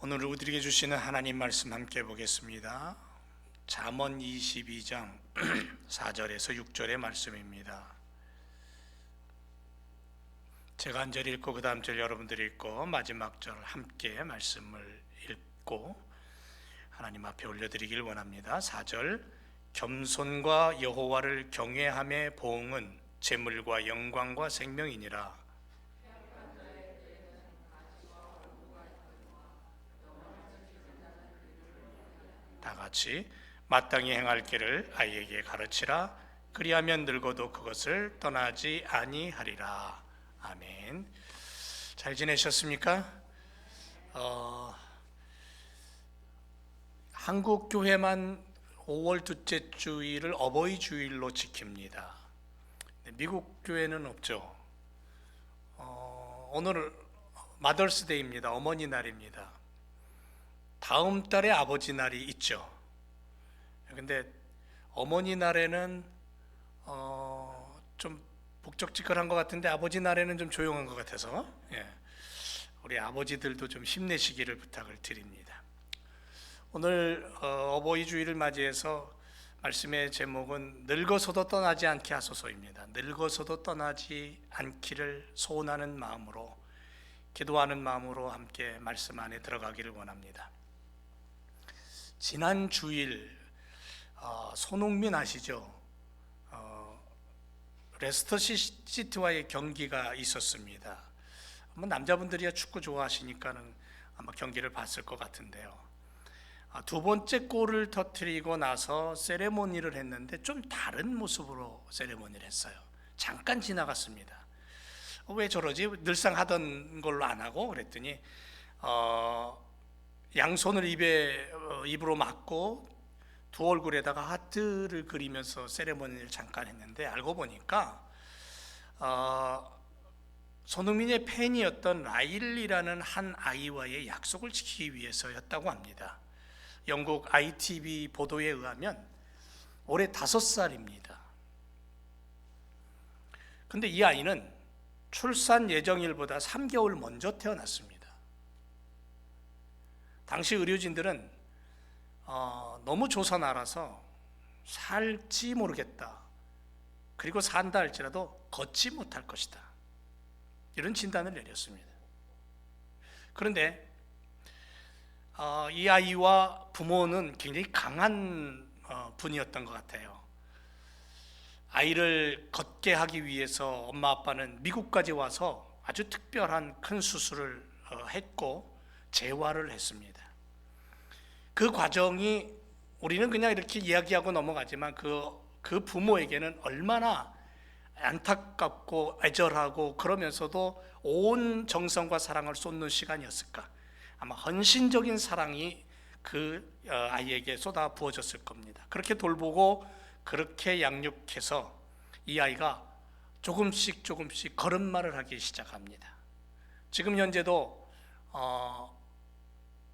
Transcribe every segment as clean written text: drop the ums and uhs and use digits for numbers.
오늘 우리에게 주시는 하나님 말씀 함께 보겠습니다. 잠언 22장 4절에서 6절의 말씀입니다. 제가 한 절 읽고 그 다음 절 여러분들이 읽고 마지막 절 함께 말씀을 읽고 하나님 앞에 올려드리길 원합니다. 4절, 겸손과 여호와를 경외함의 보응은 재물과 영광과 생명이니라. 다 같이 마땅히 행할 길을 아이에게 가르치라. 그리하면 늙어도 그것을 떠나지 아니하리라. 아멘. 잘 지내셨습니까? 한국 교회만 5월 둘째 주일을 어버이 주일로 지킵니다. 미국 교회는 없죠. 오늘 마더스데이입니다. 어머니 날입니다. 다음 달에 아버지 날이 있죠. 근데 어머니 날에는 좀 북적지껄한 것 같은데 아버지 날에는 좀 조용한 것 같아서 우리 아버지들도 좀 힘내시기를 부탁을 드립니다. 오늘 어버이 주일을 맞이해서 말씀의 제목은 늙어서도 떠나지 않게 하소서입니다. 늙어서도 떠나지 않기를 소원하는 마음으로, 기도하는 마음으로 함께 말씀 안에 들어가기를 원합니다. 지난 주일 손흥민 아시죠? 레스터 시티와의 경기가 있었습니다. 남자분들이야 축구 좋아하시니까는 아마 경기를 봤을 것 같은데요. 두 번째 골을 터뜨리고 나서 세레모니를 했는데 좀 다른 모습으로 세레모니를 했어요. 잠깐 지나갔습니다. 왜 저러지? 늘상 하던 걸로 안 하고 그랬더니 양손을 입으로 막고 두 얼굴에다가 하트를 그리면서 세레머니를 잠깐 했는데 알고 보니까 손흥민의 팬이었던 라일리라는 한 아이와의 약속을 지키기 위해서였다고 합니다. 영국 ITV 보도에 의하면 올해 5살입니다. 근데 이 아이는 출산 예정일보다 3개월 먼저 태어났습니다. 당시 의료진들은 너무 조선아라서 살지 모르겠다, 그리고 산다 할지라도 걷지 못할 것이다, 이런 진단을 내렸습니다. 그런데 이 아이와 부모는 굉장히 강한 분이었던 것 같아요. 아이를 걷게 하기 위해서 엄마 아빠는 미국까지 와서 아주 특별한 큰 수술을 했고 재활을 했습니다. 그 과정이 우리는 그냥 이렇게 이야기하고 넘어가지만 그 부모에게는 얼마나 안타깝고 애절하고 그러면서도 온 정성과 사랑을 쏟는 시간이었을까. 아마 헌신적인 사랑이 그 아이에게 쏟아 부어졌을 겁니다. 그렇게 돌보고 그렇게 양육해서 이 아이가 조금씩 걸음마를 하기 시작합니다. 지금 현재도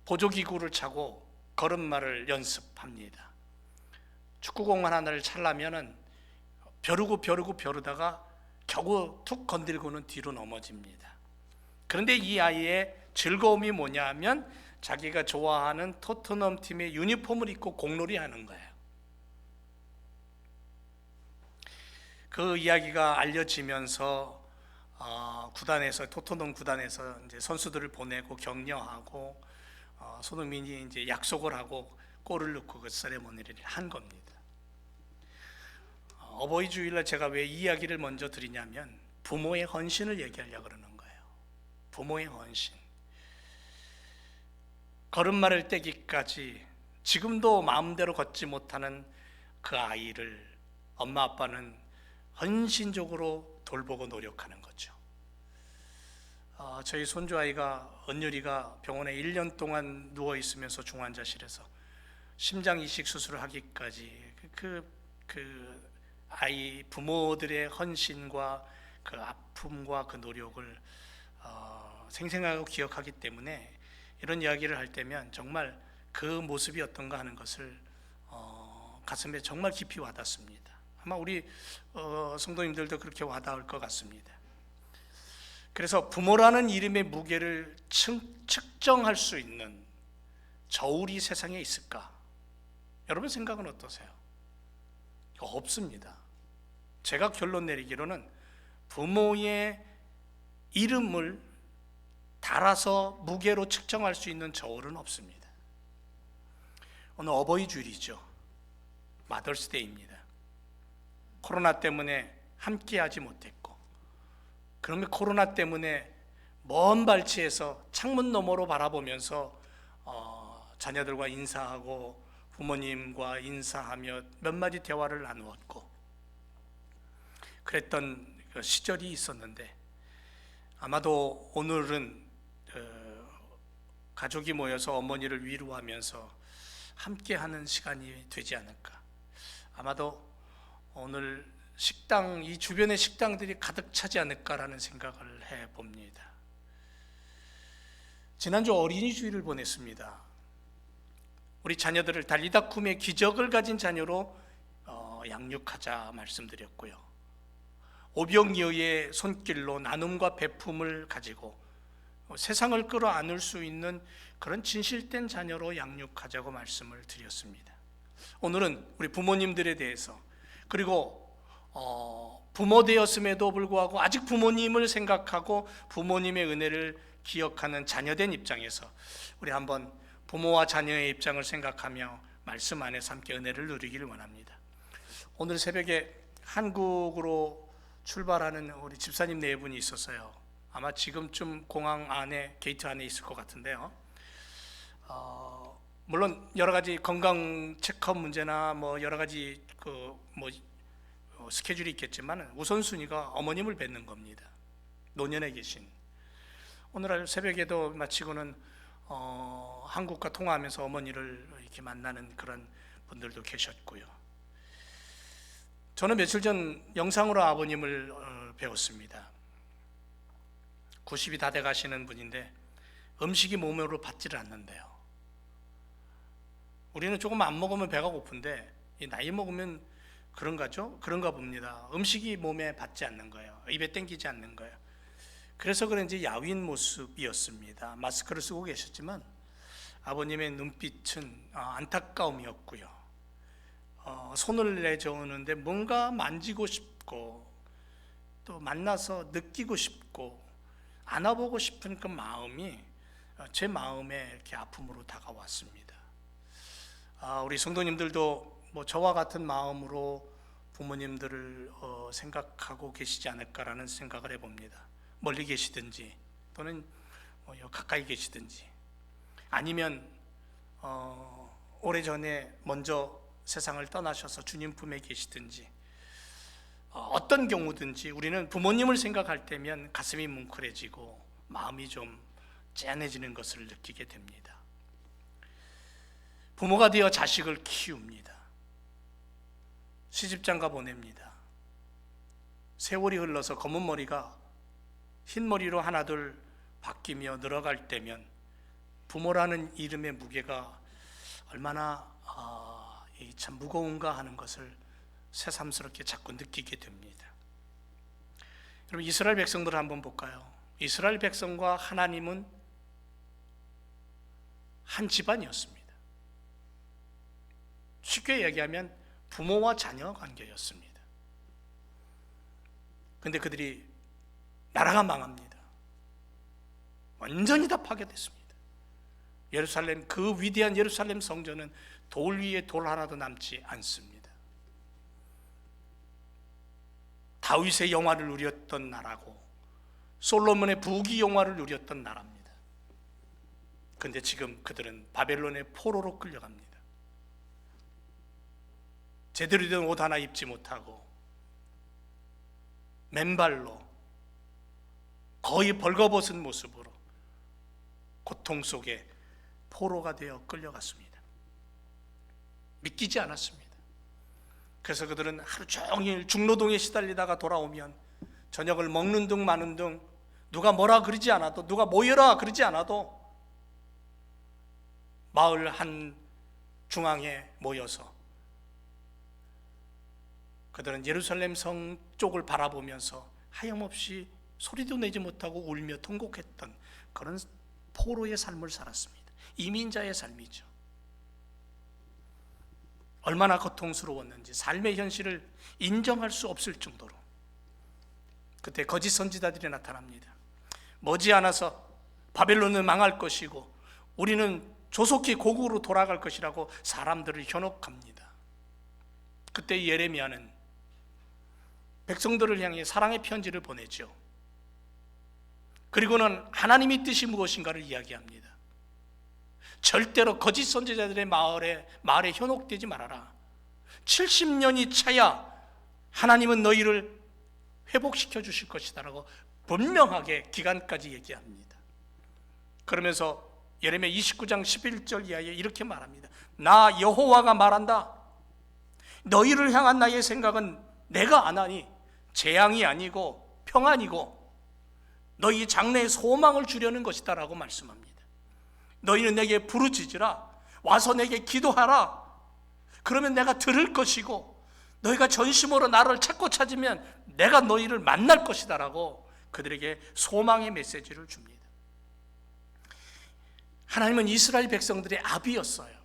보조기구를 차고 걸음마를 연습합니다. 축구공만 하나를 차려면은 벼르다가 겨우 툭 건들고는 뒤로 넘어집니다. 그런데 이 아이의 즐거움이 뭐냐 하면 자기가 좋아하는 토트넘 팀의 유니폼을 입고 공놀이 하는 거예요. 그 이야기가 알려지면서 토트넘 구단에서 이제 선수들을 보내고 격려하고 손흥민이 이제 약속을 하고 골을 넣고 그 세레모니를 한 겁니다. 어버이 주일날 제가 왜 이 이야기를 먼저 드리냐면 부모의 헌신을 얘기하려고 그러는 거예요. 부모의 헌신. 걸음마를 떼기까지 지금도 마음대로 걷지 못하는 그 아이를 엄마 아빠는 헌신적으로 돌보고 노력하는 거죠. 저희 손주 아이가 은율이가 병원에 1년 동안 누워 있으면서 중환자실에서 심장 이식 수술을 하기까지 그 아이 부모들의 헌신과 그 아픔과 그 노력을 생생하고 기억하기 때문에 이런 이야기를 할 때면 정말 그 모습이 어떤가 하는 것을 가슴에 정말 깊이 와닿습니다. 아마 우리 성도님들도 그렇게 와닿을 것 같습니다. 그래서 부모라는 이름의 무게를 측정할 수 있는 저울이 세상에 있을까? 여러분 생각은 어떠세요? 없습니다. 제가 결론 내리기로는 부모의 이름을 달아서 무게로 측정할 수 있는 저울은 없습니다. 오늘 어버이 주일이죠. 마더스데이입니다. 코로나 때문에 함께하지 못했고, 그러면 코로나 때문에 먼 발치에서 창문 너머로 바라보면서 자녀들과 인사하고 부모님과 인사하며 몇 마디 대화를 나누었고 그랬던 그 시절이 있었는데, 아마도 오늘은 가족이 모여서 어머니를 위로하면서 함께하는 시간이 되지 않을까. 아마도 오늘 식당, 이 주변의 식당들이 가득 차지 않을까라는 생각을 해봅니다. 지난주 어린이 주일을 보냈습니다. 우리 자녀들을 달리다쿰의 기적을 가진 자녀로 양육하자 말씀드렸고요. 오병이어의 손길로 나눔과 베품을 가지고 세상을 끌어안을 수 있는 그런 진실된 자녀로 양육하자고 말씀을 드렸습니다. 오늘은 우리 부모님들에 대해서, 그리고 부모 되었음에도 불구하고 아직 부모님을 생각하고 부모님의 은혜를 기억하는 자녀된 입장에서 우리 한번 부모와 자녀의 입장을 생각하며 말씀 안에서 함께 은혜를 누리기를 원합니다. 오늘 새벽에 한국으로 출발하는 우리 집사님 네 분이 있었어요. 아마 지금쯤 공항 안에, 게이트 안에 있을 것 같은데요. 물론 여러 가지 건강 체크업 문제나 여러 가지 스케줄이 있겠지만 우선순위가 어머님을 뵙는 겁니다. 노년에 계신. 오늘 새벽에도 마치고는 한국과 통화하면서 어머니를 이렇게 만나는 그런 분들도 계셨고요. 저는 며칠 전 영상으로 아버님을 배웠습니다. 90이 다 돼 가시는 분인데 음식이 몸으로 받지를 않는데요. 우리는 조금 안 먹으면 배가 고픈데 나이 먹으면 그런가 봅니다. 음식이 몸에 받지 않는 거예요. 입에 땡기지 않는 거예요. 그래서 그런지 야윈 모습이었습니다. 마스크를 쓰고 계셨지만 아버님의 눈빛은 안타까움이었고요. 손을 내저으는데 뭔가 만지고 싶고 또 만나서 느끼고 싶고 안아보고 싶은 그 마음이 제 마음에 이렇게 아픔으로 다가왔습니다. 우리 성도님들도 저와 같은 마음으로 부모님들을 생각하고 계시지 않을까라는 생각을 해봅니다. 멀리 계시든지 또는 가까이 계시든지, 아니면 오래전에 먼저 세상을 떠나셔서 주님 품에 계시든지, 어떤 경우든지 우리는 부모님을 생각할 때면 가슴이 뭉클해지고 마음이 좀 짠해지는 것을 느끼게 됩니다. 부모가 되어 자식을 키웁니다. 시집장가 보냅니다. 세월이 흘러서 검은 머리가 흰 머리로 하나둘 바뀌며 늘어갈 때면 부모라는 이름의 무게가 얼마나 참 무거운가 하는 것을 새삼스럽게 자꾸 느끼게 됩니다. 여러분, 이스라엘 백성들을 한번 볼까요? 이스라엘 백성과 하나님은 한 집안이었습니다. 쉽게 얘기하면 부모와 자녀 관계였습니다. 그런데 그들이 나라가 망합니다. 완전히 다 파괴됐습니다. 예루살렘, 그 위대한 예루살렘 성전은 돌 위에 돌 하나도 남지 않습니다. 다윗의 영화를 누렸던 나라고 솔로몬의 부귀 영화를 누렸던 나라입니다. 그런데 지금 그들은 바벨론의 포로로 끌려갑니다. 제대로 된 옷 하나 입지 못하고 맨발로 거의 벌거벗은 모습으로 고통 속에 포로가 되어 끌려갔습니다. 믿기지 않았습니다. 그래서 그들은 하루 종일 중노동에 시달리다가 돌아오면 저녁을 먹는 둥 마는 둥, 누가 뭐라 그러지 않아도, 누가 모여라 그러지 않아도 마을 한 중앙에 모여서 그들은 예루살렘 성 쪽을 바라보면서 하염없이 소리도 내지 못하고 울며 통곡했던 그런 포로의 삶을 살았습니다. 이민자의 삶이죠. 얼마나 고통스러웠는지 삶의 현실을 인정할 수 없을 정도로 그때 거짓 선지자들이 나타납니다. 머지않아서 바벨론은 망할 것이고 우리는 조속히 고국으로 돌아갈 것이라고 사람들을 현혹합니다. 그때 예레미야는 백성들을 향해 사랑의 편지를 보내죠. 그리고는 하나님의 뜻이 무엇인가를 이야기합니다. 절대로 거짓 선지자들의 말에 현혹되지 말아라. 70년이 차야 하나님은 너희를 회복시켜 주실 것이다라고 분명하게 기간까지 얘기합니다. 그러면서 예레미야 29장 11절 이하에 이렇게 말합니다. 나 여호와가 말한다. 너희를 향한 나의 생각은 내가 아나니 재앙이 아니고 평안이고 너희 장래에 소망을 주려는 것이다 라고 말씀합니다. 너희는 내게 부르짖으라. 와서 내게 기도하라. 그러면 내가 들을 것이고 너희가 전심으로 나를 찾고 찾으면 내가 너희를 만날 것이다 라고 그들에게 소망의 메시지를 줍니다. 하나님은 이스라엘 백성들의 아비였어요.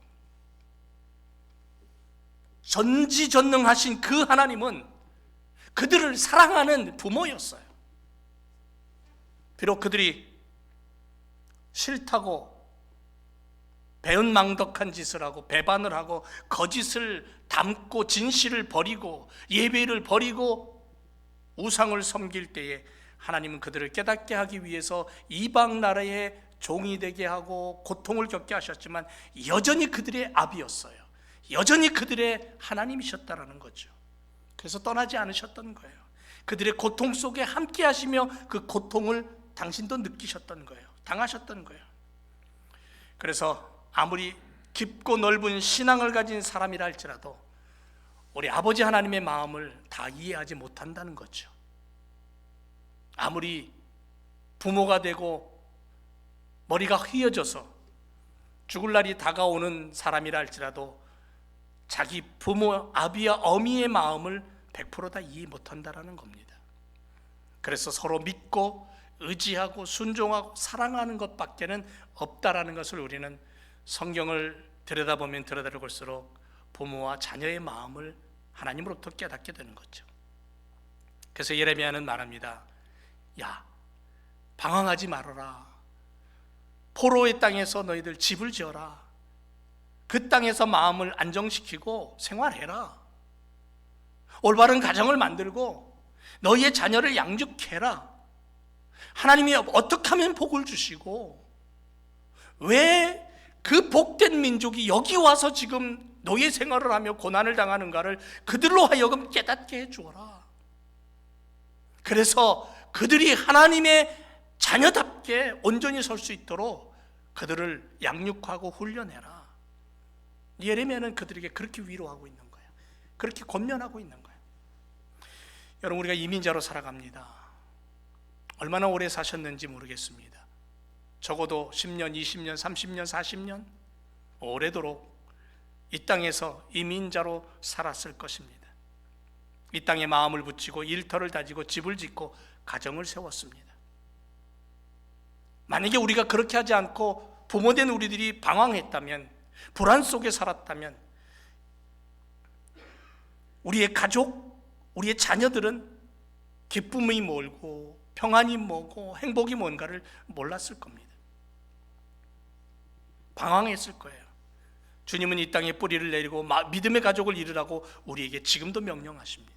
전지전능하신 그 하나님은 그들을 사랑하는 부모였어요. 비록 그들이 싫다고 배은망덕한 짓을 하고 배반을 하고 거짓을 담고 진실을 버리고 예배를 버리고 우상을 섬길 때에 하나님은 그들을 깨닫게 하기 위해서 이방 나라의 종이 되게 하고 고통을 겪게 하셨지만 여전히 그들의 아비였어요. 여전히 그들의 하나님이셨다라는 거죠. 그래서 떠나지 않으셨던 거예요. 그들의 고통 속에 함께 하시며 그 고통을 당신도 느끼셨던 거예요. 당하셨던 거예요. 그래서 아무리 깊고 넓은 신앙을 가진 사람이라 할지라도 우리 아버지 하나님의 마음을 다 이해하지 못한다는 거죠. 아무리 부모가 되고 머리가 휘어져서 죽을 날이 다가오는 사람이라 할지라도 자기 부모, 아비와 어미의 마음을 100% 다 이해 못한다는 겁니다. 그래서 서로 믿고 의지하고 순종하고 사랑하는 것밖에는 없다라는 것을 우리는 성경을 들여다보면 들여다볼수록 부모와 자녀의 마음을 하나님으로부터 깨닫게 되는 거죠. 그래서 예레미야는 말합니다. 야, 방황하지 말아라. 포로의 땅에서 너희들 집을 지어라. 그 땅에서 마음을 안정시키고 생활해라. 올바른 가정을 만들고 너희의 자녀를 양육해라. 하나님이 어떻게 하면 복을 주시고 왜 그 복된 민족이 여기 와서 지금 노예 생활을 하며 고난을 당하는가를 그들로 하여금 깨닫게 해주어라. 그래서 그들이 하나님의 자녀답게 온전히 설 수 있도록 그들을 양육하고 훈련해라. 예레미야는 그들에게 그렇게 위로하고 있는 거예요. 그렇게 권면하고 있는 거예요. 여러분, 우리가 이민자로 살아갑니다. 얼마나 오래 사셨는지 모르겠습니다. 적어도 10년, 20년, 30년, 40년 오래도록 이 땅에서 이민자로 살았을 것입니다. 이 땅에 마음을 붙이고 일터를 다지고 집을 짓고 가정을 세웠습니다. 만약에 우리가 그렇게 하지 않고 부모된 우리들이 방황했다면, 불안 속에 살았다면 우리의 가족, 우리의 자녀들은 기쁨이 뭘고 평안이 뭐고 행복이 뭔가를 몰랐을 겁니다. 방황했을 거예요. 주님은 이 땅에 뿌리를 내리고 믿음의 가족을 이루라고 우리에게 지금도 명령하십니다.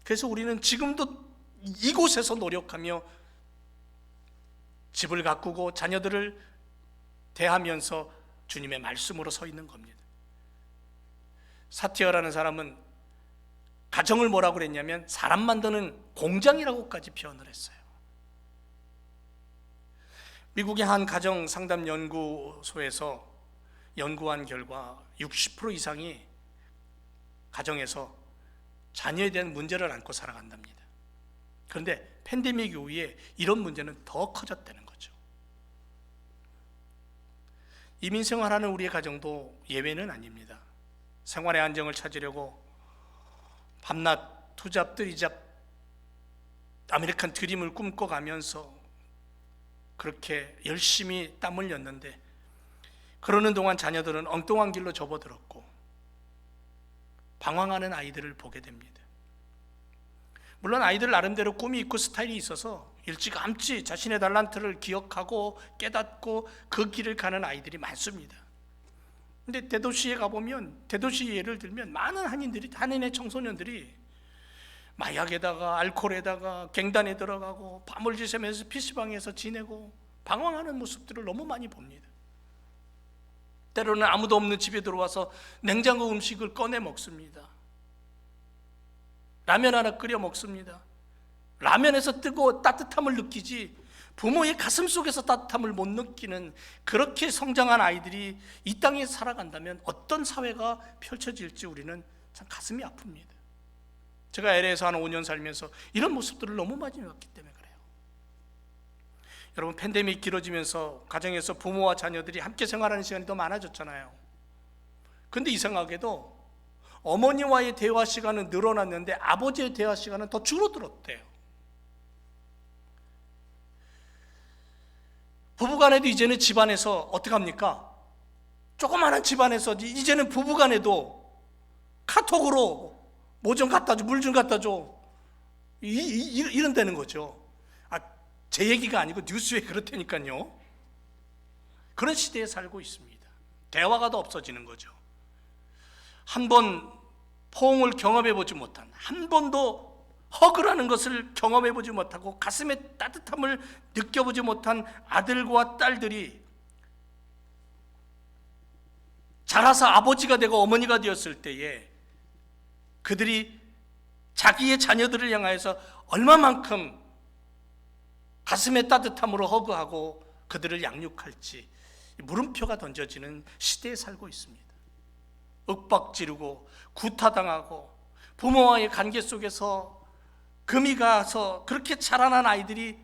그래서 우리는 지금도 이곳에서 노력하며 집을 가꾸고 자녀들을 대하면서 주님의 말씀으로 서 있는 겁니다. 사티어라는 사람은 가정을 뭐라고 그랬냐면 사람 만드는 공장이라고까지 표현을 했어요. 미국의 한 가정 상담 연구소에서 연구한 결과 60% 이상이 가정에서 자녀에 대한 문제를 안고 살아간답니다. 그런데 팬데믹 이후에 이런 문제는 더 커졌다는 거죠. 이민 생활하는 우리의 가정도 예외는 아닙니다. 생활의 안정을 찾으려고 밤낮 투잡 뜨리잡 아메리칸 드림을 꿈꿔가면서 그렇게 열심히 땀 흘렸는데 그러는 동안 자녀들은 엉뚱한 길로 접어들었고 방황하는 아이들을 보게 됩니다. 물론 아이들 나름대로 꿈이 있고 스타일이 있어서 일찌감치 자신의 달란트를 기억하고 깨닫고 그 길을 가는 아이들이 많습니다. 근데 대도시에 가보면, 대도시 예를 들면 많은 한인의 청소년들이 마약에다가 알코올에다가 갱단에 들어가고 밤을 지새면서 PC방에서 지내고 방황하는 모습들을 너무 많이 봅니다. 때로는 아무도 없는 집에 들어와서 냉장고 음식을 꺼내 먹습니다. 라면 하나 끓여 먹습니다. 라면에서 따뜻함을 느끼지 부모의 가슴 속에서 따뜻함을 못 느끼는, 그렇게 성장한 아이들이 이 땅에 살아간다면 어떤 사회가 펼쳐질지 우리는 참 가슴이 아픕니다. 제가 LA에서 한 5년 살면서 이런 모습들을 너무 많이 봤기 때문에 그래요. 여러분, 팬데믹 길어지면서 가정에서 부모와 자녀들이 함께 생활하는 시간이 더 많아졌잖아요. 근데 이상하게도 어머니와의 대화 시간은 늘어났는데 아버지의 대화 시간은 더 줄어들었대요. 부부간에도 이제는 집안에서 어떻게 합니까? 조그마한 집안에서 이제는 부부간에도 카톡으로 뭐 좀 갖다 줘, 물 좀 갖다 줘, 이런다는 거죠. 제 얘기가 아니고 뉴스에 그렇다니까요. 그런 시대에 살고 있습니다. 대화가 더 없어지는 거죠. 한 번 포옹을 경험해보지 못한, 한 번도 허그라는 것을 경험해보지 못하고 가슴의 따뜻함을 느껴보지 못한 아들과 딸들이 자라서 아버지가 되고 어머니가 되었을 때에 그들이 자기의 자녀들을 향하여서 얼마만큼 가슴의 따뜻함으로 허그하고 그들을 양육할지 물음표가 던져지는 시대에 살고 있습니다. 윽박지르고 구타당하고 부모와의 관계 속에서 금이 가서 그렇게 자라난 아이들이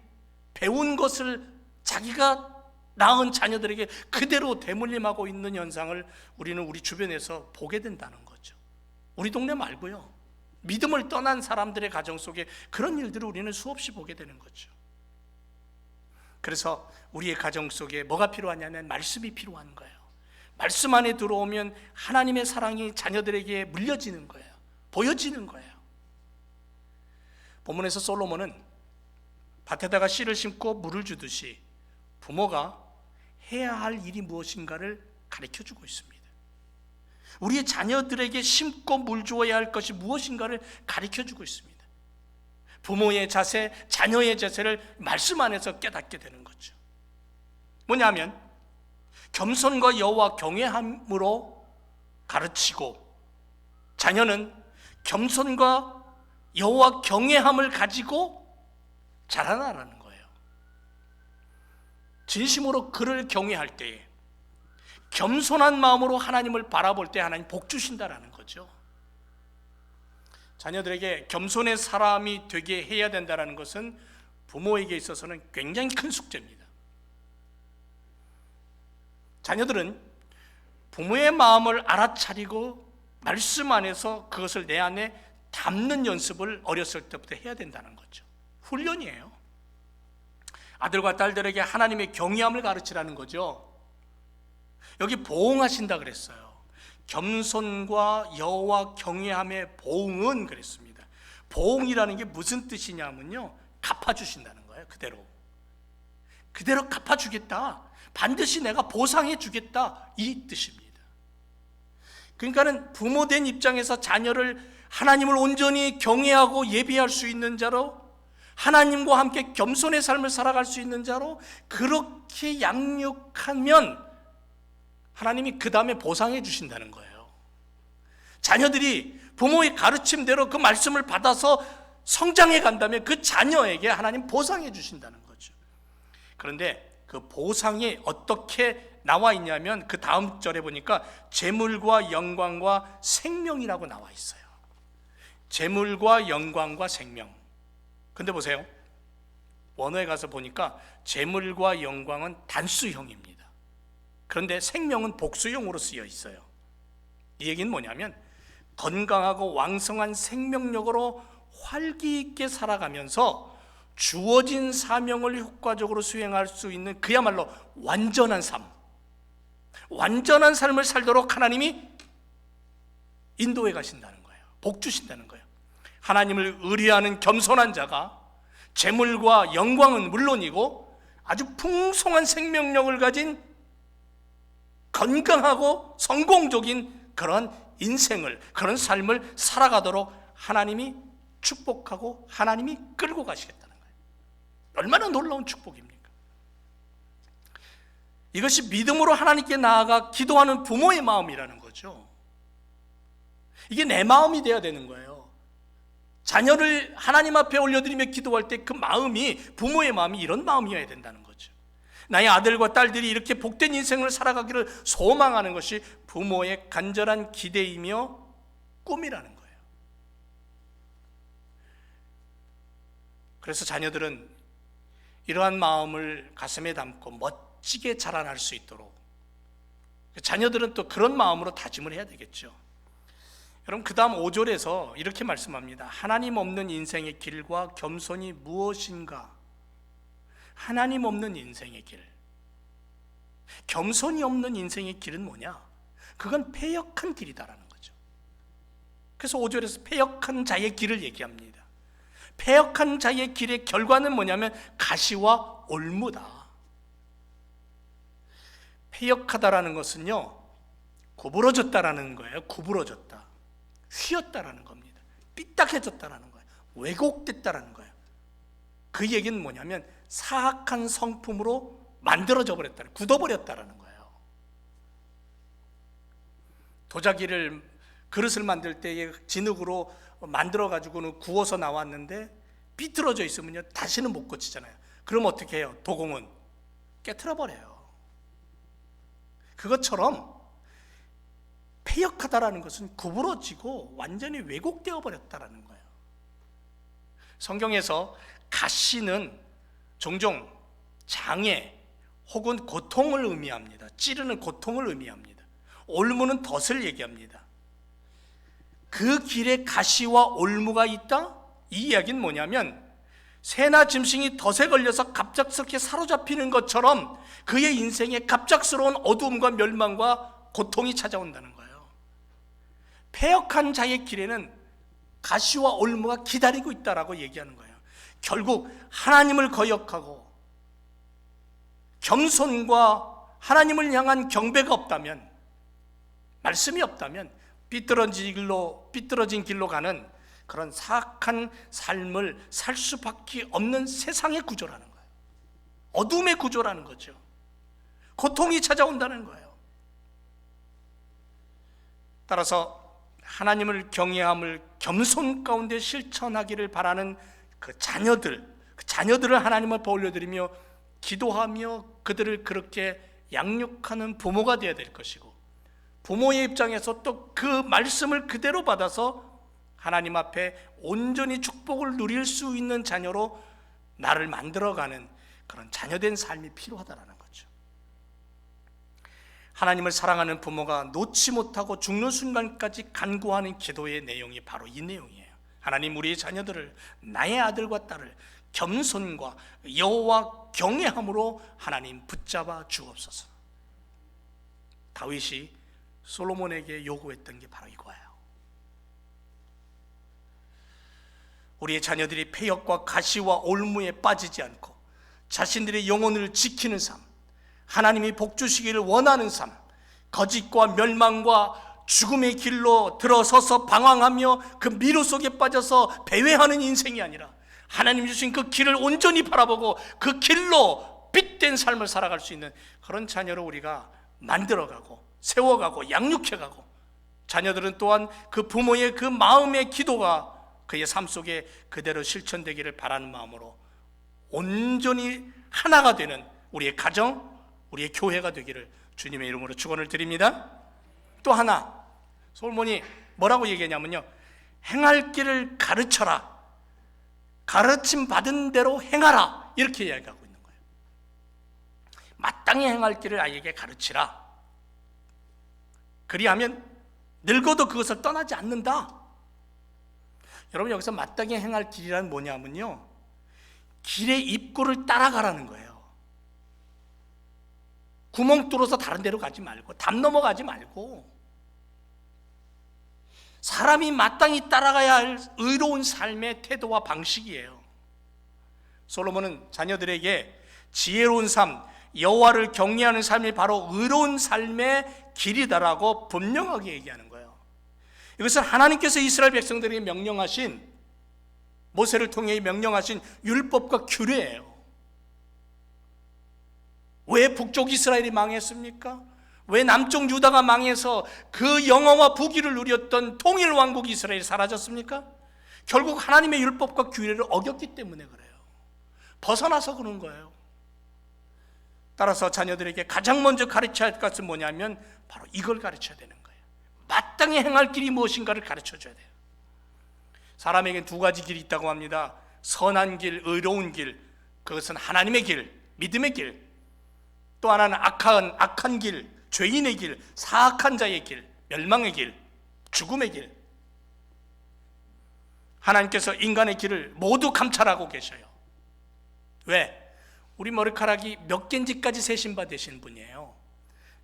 배운 것을 자기가 낳은 자녀들에게 그대로 대물림하고 있는 현상을 우리는 우리 주변에서 보게 된다는 거죠. 우리 동네 말고요, 믿음을 떠난 사람들의 가정 속에 그런 일들을 우리는 수없이 보게 되는 거죠. 그래서 우리의 가정 속에 뭐가 필요하냐면 말씀이 필요한 거예요. 말씀 안에 들어오면 하나님의 사랑이 자녀들에게 물려지는 거예요. 보여지는 거예요. 본문에서 솔로몬은 밭에다가 씨를 심고 물을 주듯이 부모가 해야 할 일이 무엇인가를 가르쳐주고 있습니다. 우리의 자녀들에게 심고 물 주어야 할 것이 무엇인가를 가르쳐주고 있습니다. 부모의 자세, 자녀의 자세를 말씀 안에서 깨닫게 되는 거죠. 뭐냐면 겸손과 여호와 경외함으로 가르치고, 자녀는 겸손과 여호와 경외함을 가지고 자라나라는 거예요. 진심으로 그를 경외할 때에, 겸손한 마음으로 하나님을 바라볼 때 하나님 복 주신다라는 거죠. 자녀들에게 겸손의 사람이 되게 해야 된다는 것은 부모에게 있어서는 굉장히 큰 숙제입니다. 자녀들은 부모의 마음을 알아차리고 말씀 안에서 그것을 내 안에 담는 연습을 어렸을 때부터 해야 된다는 거죠. 훈련이에요. 아들과 딸들에게 하나님의 경외함을 가르치라는 거죠. 여기 보응하신다 그랬어요. 겸손과 여호와 경외함의 보응은 그랬습니다. 보응이라는 게 무슨 뜻이냐면요, 갚아주신다는 거예요. 그대로 갚아주겠다, 반드시 내가 보상해 주겠다, 이 뜻입니다. 그러니까는 부모된 입장에서 자녀를 하나님을 온전히 경외하고 예비할 수 있는 자로, 하나님과 함께 겸손의 삶을 살아갈 수 있는 자로 그렇게 양육하면 하나님이 그 다음에 보상해 주신다는 거예요. 자녀들이 부모의 가르침대로 그 말씀을 받아서 성장해 간다면 그 자녀에게 하나님 보상해 주신다는 거죠. 그런데 그 보상이 어떻게 나와 있냐면 그 다음 절에 보니까 재물과 영광과 생명이라고 나와 있어요. 재물과 영광과 생명. 근데 보세요, 원어에 가서 보니까 재물과 영광은 단수형입니다. 그런데 생명은 복수형으로 쓰여 있어요. 이 얘기는 뭐냐면 건강하고 왕성한 생명력으로 활기 있게 살아가면서 주어진 사명을 효과적으로 수행할 수 있는 그야말로 완전한 삶, 완전한 삶을 살도록 하나님이 인도해 가신다는 거예요. 복 주신다는 거예요. 하나님을 의뢰하는 겸손한 자가 재물과 영광은 물론이고 아주 풍성한 생명력을 가진 건강하고 성공적인 그런 인생을, 그런 삶을 살아가도록 하나님이 축복하고 하나님이 끌고 가시겠다는 거예요. 얼마나 놀라운 축복입니까? 이것이 믿음으로 하나님께 나아가 기도하는 부모의 마음이라는 거죠. 이게 내 마음이 돼야 되는 거예요. 자녀를 하나님 앞에 올려드리며 기도할 때 그 마음이, 부모의 마음이 이런 마음이어야 된다는 거죠. 나의 아들과 딸들이 이렇게 복된 인생을 살아가기를 소망하는 것이 부모의 간절한 기대이며 꿈이라는 거예요. 그래서 자녀들은 이러한 마음을 가슴에 담고 멋지게 자라날 수 있도록 자녀들은 또 그런 마음으로 다짐을 해야 되겠죠. 여러분, 그 다음 5절에서 이렇게 말씀합니다. 하나님 없는 인생의 길과 겸손이 무엇인가? 하나님 없는 인생의 길, 겸손이 없는 인생의 길은 뭐냐? 그건 패역한 길이다라는 거죠. 그래서 5절에서 패역한 자의 길을 얘기합니다. 패역한 자의 길의 결과는 뭐냐면 가시와 올무다. 패역하다라는 것은요, 구부러졌다라는 거예요. 구부러졌다, 휘었다라는 겁니다. 삐딱해졌다라는 거예요. 왜곡됐다라는 거예요. 그 얘기는 뭐냐면 사악한 성품으로 만들어져 버렸다, 굳어버렸다라는 거예요. 도자기를, 그릇을 만들 때에 진흙으로 만들어 가지고는 구워서 나왔는데 삐뚤어져 있으면요 다시는 못 고치잖아요. 그럼 어떻게 해요? 도공은 깨트려 버려요. 그것처럼 패역하다라는 것은 구부러지고 완전히 왜곡되어 버렸다라는 거예요. 성경에서 가시는 종종 장애 혹은 고통을 의미합니다. 찌르는 고통을 의미합니다. 올무는 덫을 얘기합니다. 그 길에 가시와 올무가 있다? 이 이야기는 뭐냐면 새나 짐승이 덫에 걸려서 갑작스럽게 사로잡히는 것처럼 그의 인생에 갑작스러운 어두움과 멸망과 고통이 찾아온다는 거예요. 패역한 자의 길에는 가시와 올무가 기다리고 있다라고 얘기하는 거예요. 결국 하나님을 거역하고 겸손과 하나님을 향한 경배가 없다면, 말씀이 없다면 삐뚤어진 길로 가는 그런 사악한 삶을 살 수밖에 없는 세상의 구조라는 거예요. 어둠의 구조라는 거죠. 고통이 찾아온다는 거예요. 따라서 하나님을 경외함을 겸손 가운데 실천하기를 바라는 그 자녀들을 하나님 앞에 올려드리며 기도하며 그들을 그렇게 양육하는 부모가 되어야 될 것이고, 부모의 입장에서 또 그 말씀을 그대로 받아서 하나님 앞에 온전히 축복을 누릴 수 있는 자녀로 나를 만들어가는 그런 자녀된 삶이 필요하다는 거죠. 하나님을 사랑하는 부모가 놓지 못하고 죽는 순간까지 간구하는 기도의 내용이 바로 이 내용이에요. 하나님, 우리의 자녀들을, 나의 아들과 딸을 겸손과 여호와 경외함으로 하나님 붙잡아 주옵소서. 다윗이 솔로몬에게 요구했던 게 바로 이거예요. 우리의 자녀들이 패역과 가시와 올무에 빠지지 않고 자신들의 영혼을 지키는 삶, 하나님이 복 주시기를 원하는 삶, 거짓과 멸망과 죽음의 길로 들어서서 방황하며 그 미로 속에 빠져서 배회하는 인생이 아니라 하나님 주신 그 길을 온전히 바라보고 그 길로 빛된 삶을 살아갈 수 있는 그런 자녀로 우리가 만들어가고 세워가고 양육해가고, 자녀들은 또한 그 부모의 그 마음의 기도가 그의 삶 속에 그대로 실천되기를 바라는 마음으로 온전히 하나가 되는 우리의 가정, 우리의 교회가 되기를 주님의 이름으로 축원을 드립니다. 또 하나, 솔몬이 뭐라고 얘기하냐면요, 행할 길을 가르쳐라, 가르침 받은 대로 행하라, 이렇게 이야기하고 있는 거예요. 마땅히 행할 길을 아이에게 가르치라. 그리하면 늙어도 그것을 떠나지 않는다. 여러분, 여기서 마땅히 행할 길이란 뭐냐면요, 길의 입구를 따라가라는 거예요. 구멍 뚫어서 다른 데로 가지 말고, 담 넘어가지 말고, 사람이 마땅히 따라가야 할 의로운 삶의 태도와 방식이에요. 솔로몬은 자녀들에게 지혜로운 삶, 여호와를 경외하는 삶이 바로 의로운 삶의 길이다라고 분명하게 얘기하는 거예요. 이것은 하나님께서 이스라엘 백성들에게 명령하신, 모세를 통해 명령하신 율법과 규례예요. 왜 북쪽 이스라엘이 망했습니까? 왜 남쪽 유다가 망해서 그 영화와 부귀를 누렸던 통일 왕국 이스라엘이 사라졌습니까? 결국 하나님의 율법과 규례를 어겼기 때문에 그래요. 벗어나서 그런 거예요. 따라서 자녀들에게 가장 먼저 가르쳐야 할 것은 뭐냐면 바로 이걸 가르쳐야 되는 거예요. 마땅히 행할 길이 무엇인가를 가르쳐줘야 돼요. 사람에겐 두 가지 길이 있다고 합니다. 선한 길, 의로운 길, 그것은 하나님의 길, 믿음의 길. 또 하나는 악한 길, 죄인의 길, 사악한 자의 길, 멸망의 길, 죽음의 길. 하나님께서 인간의 길을 모두 감찰하고 계셔요. 왜? 우리 머리카락이 몇 개인지까지 세신 바 되신 분이에요.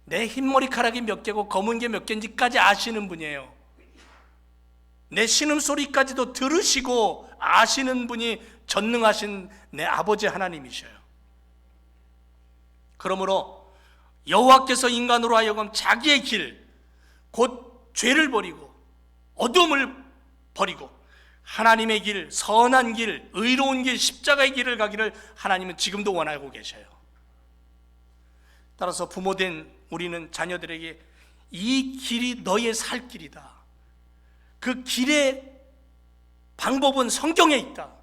내 흰머리카락이 몇 개고 검은 게 몇 개인지까지 아시는 분이에요. 내 신음소리까지도 들으시고 아시는 분이 전능하신 내 아버지 하나님이셔요. 그러므로 여호와께서 인간으로 하여금 자기의 길, 곧 죄를 버리고 어둠을 버리고 하나님의 길, 선한 길, 의로운 길, 십자가의 길을 가기를 하나님은 지금도 원하고 계셔요. 따라서 부모된 우리는 자녀들에게 이 길이 너의 살 길이다, 그 길의 방법은 성경에 있다,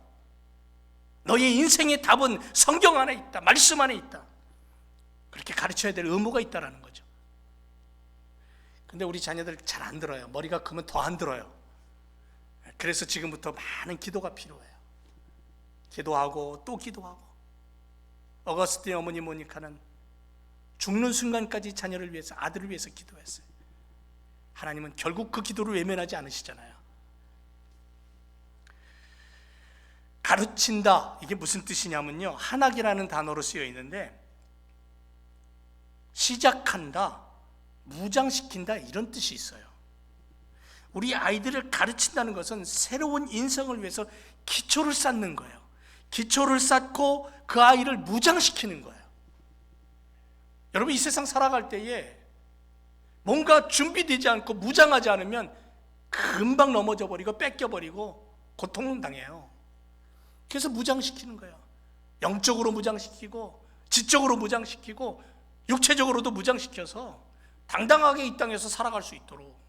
너의 인생의 답은 성경 안에 있다, 말씀 안에 있다, 그렇게 가르쳐야 될 의무가 있다는 거죠. 근데 우리 자녀들 잘 안 들어요. 머리가 크면 더 안 들어요. 그래서 지금부터 많은 기도가 필요해요. 기도하고 또 기도하고. 어거스틴 어머니 모니카는 죽는 순간까지 자녀를 위해서, 아들을 위해서 기도했어요. 하나님은 결국 그 기도를 외면하지 않으시잖아요. 가르친다, 이게 무슨 뜻이냐면요, 한학이라는 단어로 쓰여 있는데 시작한다, 무장시킨다, 이런 뜻이 있어요. 우리 아이들을 가르친다는 것은 새로운 인생을 위해서 기초를 쌓는 거예요. 기초를 쌓고 그 아이를 무장시키는 거예요. 여러분, 이 세상 살아갈 때에 뭔가 준비되지 않고 무장하지 않으면 금방 넘어져 버리고 뺏겨버리고 고통당해요. 그래서 무장시키는 거예요. 영적으로 무장시키고 지적으로 무장시키고 육체적으로도 무장시켜서 당당하게 이 땅에서 살아갈 수 있도록.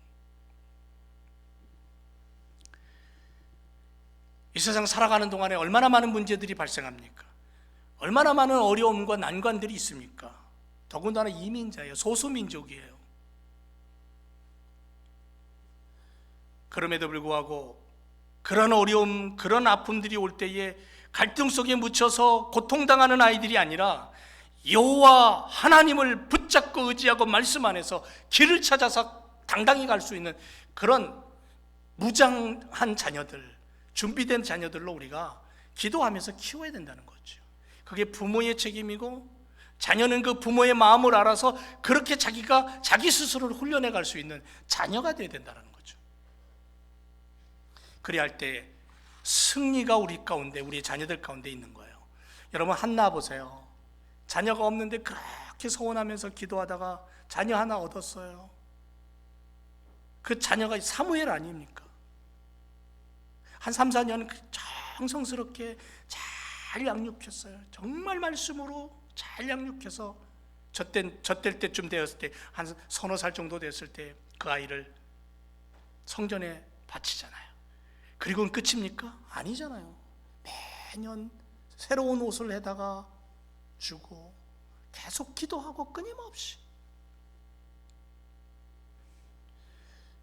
이 세상 살아가는 동안에 얼마나 많은 문제들이 발생합니까? 얼마나 많은 어려움과 난관들이 있습니까? 더군다나 이민자예요. 소수민족이에요. 그럼에도 불구하고 그런 어려움, 그런 아픔들이 올 때에 갈등 속에 묻혀서 고통당하는 아이들이 아니라 여호와 하나님을 붙잡고 의지하고 말씀 안에서 길을 찾아서 당당히 갈 수 있는 그런 무장한 자녀들, 준비된 자녀들로 우리가 기도하면서 키워야 된다는 거죠. 그게 부모의 책임이고, 자녀는 그 부모의 마음을 알아서 그렇게 자기가 자기 스스로를 훈련해 갈 수 있는 자녀가 되어야 된다는 거죠. 그래야 할 때 승리가 우리 가운데, 우리 자녀들 가운데 있는 거예요. 여러분, 한나 보세요. 자녀가 없는데 그렇게 소원하면서 기도하다가 자녀 하나 얻었어요. 그 자녀가 사무엘 아닙니까? 한 3, 4년 정성스럽게 잘 양육했어요. 정말 말씀으로 잘 양육해서 젖될 때쯤 되었을 때, 한 서너 살 정도 됐을 때 그 아이를 성전에 바치잖아요. 그리고는 끝입니까? 아니잖아요. 매년 새로운 옷을 해다가 주고 계속 기도하고 끊임없이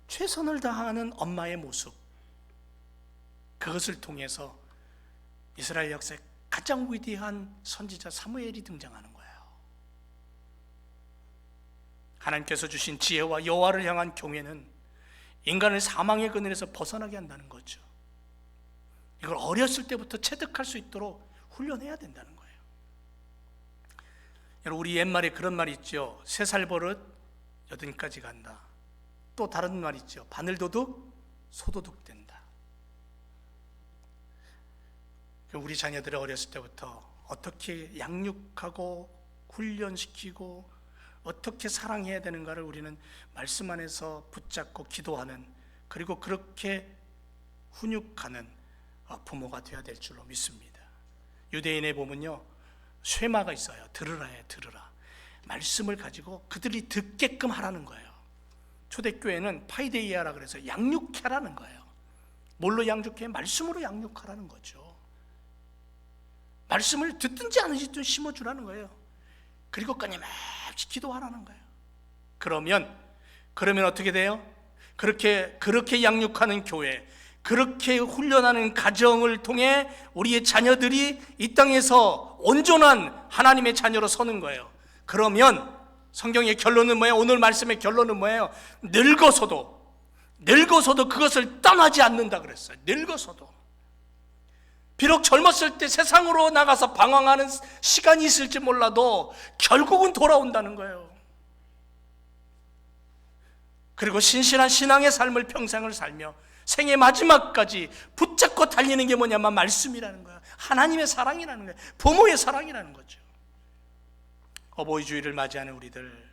최선을 다하는 엄마의 모습, 그것을 통해서 이스라엘 역사에 가장 위대한 선지자 사무엘이 등장하는 거예요. 하나님께서 주신 지혜와 여호와를 향한 경외는 인간을 사망의 그늘에서 벗어나게 한다는 거죠. 이걸 어렸을 때부터 체득할 수 있도록 훈련해야 된다는 거예요. 여러분, 우리 옛말에 그런 말이 있죠. 3살 버릇 8까지 간다. 또 다른 말 있죠. 바늘도둑 소도둑 된다. 우리 자녀들을 어렸을 때부터 어떻게 양육하고 훈련시키고 어떻게 사랑해야 되는가를 우리는 말씀 안에서 붙잡고 기도하는, 그리고 그렇게 훈육하는 부모가 되어야 될 줄로 믿습니다. 유대인에 보면요, 쇠마가 있어요. 들으라에 들으라. 말씀을 가지고 그들이 듣게끔 하라는 거예요. 초대교회는 파이데이아라 그래서 양육하라는 거예요. 뭘로 양육해? 말씀으로 양육하라는 거죠. 말씀을 듣든지 안 듣든지 심어주라는 거예요. 그리고 끊임없이 기도하라는 거예요. 그러면 어떻게 돼요? 그렇게 양육하는 교회, 그렇게 훈련하는 가정을 통해 우리의 자녀들이 이 땅에서 온전한 하나님의 자녀로 서는 거예요. 그러면 성경의 결론은 뭐예요? 오늘 말씀의 결론은 뭐예요? 늙어서도 그것을 떠나지 않는다 그랬어요. 늙어서도. 비록 젊었을 때 세상으로 나가서 방황하는 시간이 있을지 몰라도 결국은 돌아온다는 거예요. 그리고 신실한 신앙의 삶을 평생을 살며 생의 마지막까지 붙잡고 달리는 게 뭐냐면 말씀이라는 거예요. 하나님의 사랑이라는 거예요. 부모의 사랑이라는 거죠. 어버이 주일을 맞이하는 우리들,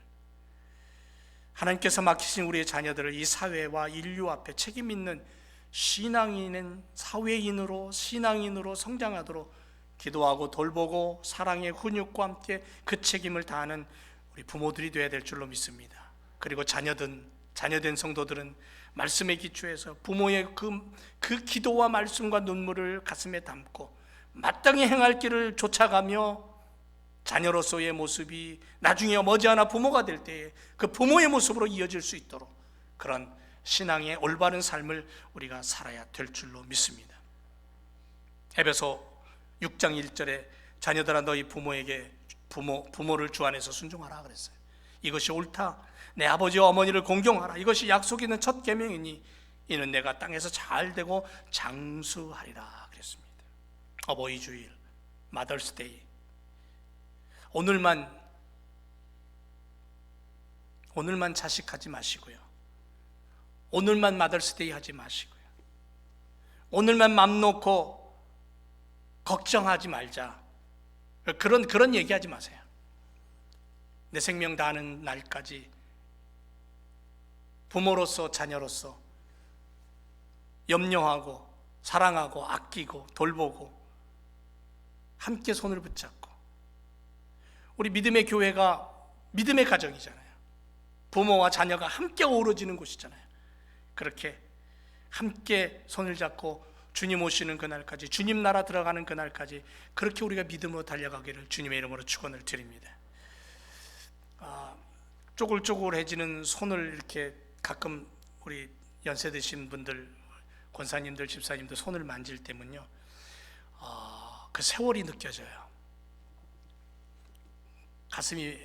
하나님께서 맡기신 우리의 자녀들을 이 사회와 인류 앞에 책임 있는 신앙인은 사회인으로, 신앙인으로 성장하도록 기도하고 돌보고 사랑의 훈육과 함께 그 책임을 다하는 우리 부모들이 되어야 될 줄로 믿습니다. 그리고 자녀된 성도들은 말씀에 기초해서 부모의 그 기도와 말씀과 눈물을 가슴에 담고 마땅히 행할 길을 쫓아가며 자녀로서의 모습이 나중에 머지않아 부모가 될 때에 그 부모의 모습으로 이어질 수 있도록 그런 신앙의 올바른 삶을 우리가 살아야 될 줄로 믿습니다. 에베소 6장 1절에 자녀들아 너희 부모를 주 안에서 순종하라 그랬어요. 이것이 옳다. 내 아버지와 어머니를 공경하라. 이것이 약속 있는 첫 계명이니 이는 내가 땅에서 잘 되고 장수하리라 그랬습니다. 어버이 주일, 마더스데이, 오늘만 자식하지 마시고요, 오늘만 마더스데이 하지 마시고요, 오늘만 맘 놓고 걱정하지 말자, 그런 얘기하지 마세요. 내 생명 다하는 날까지 부모로서 자녀로서 염려하고 사랑하고 아끼고 돌보고 함께 손을 붙잡고, 우리 믿음의 교회가 믿음의 가정이잖아요. 부모와 자녀가 함께 어우러지는 곳이잖아요. 그렇게 함께 손을 잡고 주님 오시는 그날까지, 주님 나라 들어가는 그날까지 그렇게 우리가 믿음으로 달려가기를 주님의 이름으로 축원을 드립니다. 쪼글쪼글해지는 손을 이렇게 가끔 우리 연세 드신 분들, 권사님들, 집사님들 손을 만질 때면요, 그 세월이 느껴져요. 가슴이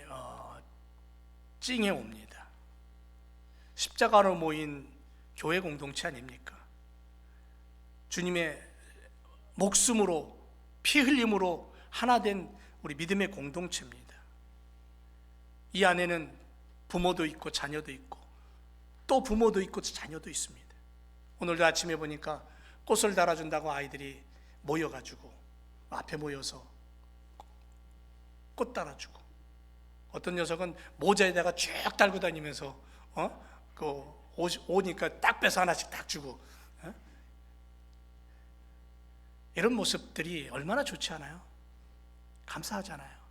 찡해 옵니다. 십자가로 모인 교회 공동체 아닙니까? 주님의 목숨으로, 피 흘림으로 하나 된 우리 믿음의 공동체입니다. 이 안에는 부모도 있고 자녀도 있고 또 부모도 있고 자녀도 있습니다. 오늘도 아침에 보니까 꽃을 달아준다고 아이들이 모여가지고 앞에 모여서 꽃 달아주고, 어떤 녀석은 모자에다가 쭉 달고 다니면서 오니까 딱 빼서 하나씩 딱 주고, 이런 모습들이 얼마나 좋지 않아요? 감사하잖아요.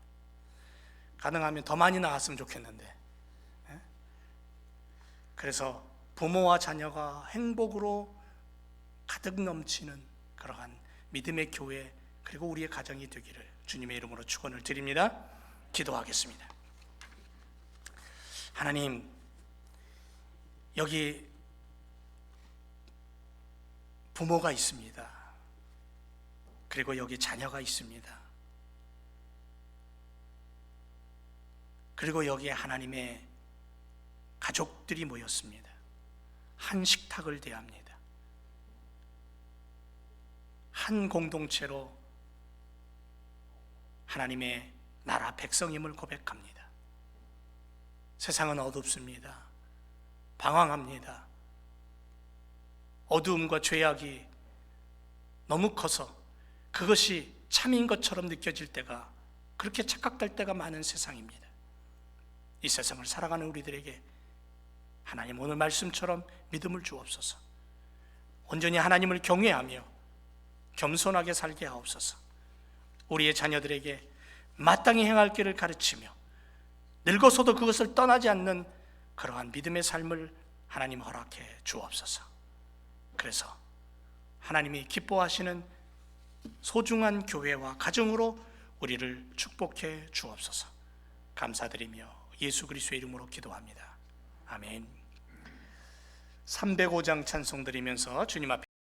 가능하면 더 많이 나왔으면 좋겠는데. 그래서 부모와 자녀가 행복으로 가득 넘치는 그러한 믿음의 교회, 그리고 우리의 가정이 되기를 주님의 이름으로 축원을 드립니다. 기도하겠습니다. 하나님, 여기 부모가 있습니다. 그리고 여기 자녀가 있습니다. 그리고 여기에 하나님의 가족들이 모였습니다. 한 식탁을 대합니다. 한 공동체로 하나님의 나라 백성임을 고백합니다. 세상은 어둡습니다. 방황합니다. 어두움과 죄악이 너무 커서 그것이 참인 것처럼 느껴질 때가, 그렇게 착각될 때가 많은 세상입니다. 이 세상을 살아가는 우리들에게 하나님 오늘 말씀처럼 믿음을 주옵소서. 온전히 하나님을 경외하며 겸손하게 살게 하옵소서. 우리의 자녀들에게 마땅히 행할 길을 가르치며 늙어서도 그것을 떠나지 않는 그러한 믿음의 삶을 하나님 허락해 주옵소서. 그래서 하나님이 기뻐하시는 소중한 교회와 가정으로 우리를 축복해 주옵소서. 감사드리며 예수 그리스도의 이름으로 기도합니다. 아멘. 305장 찬송 드리면서 주님 앞에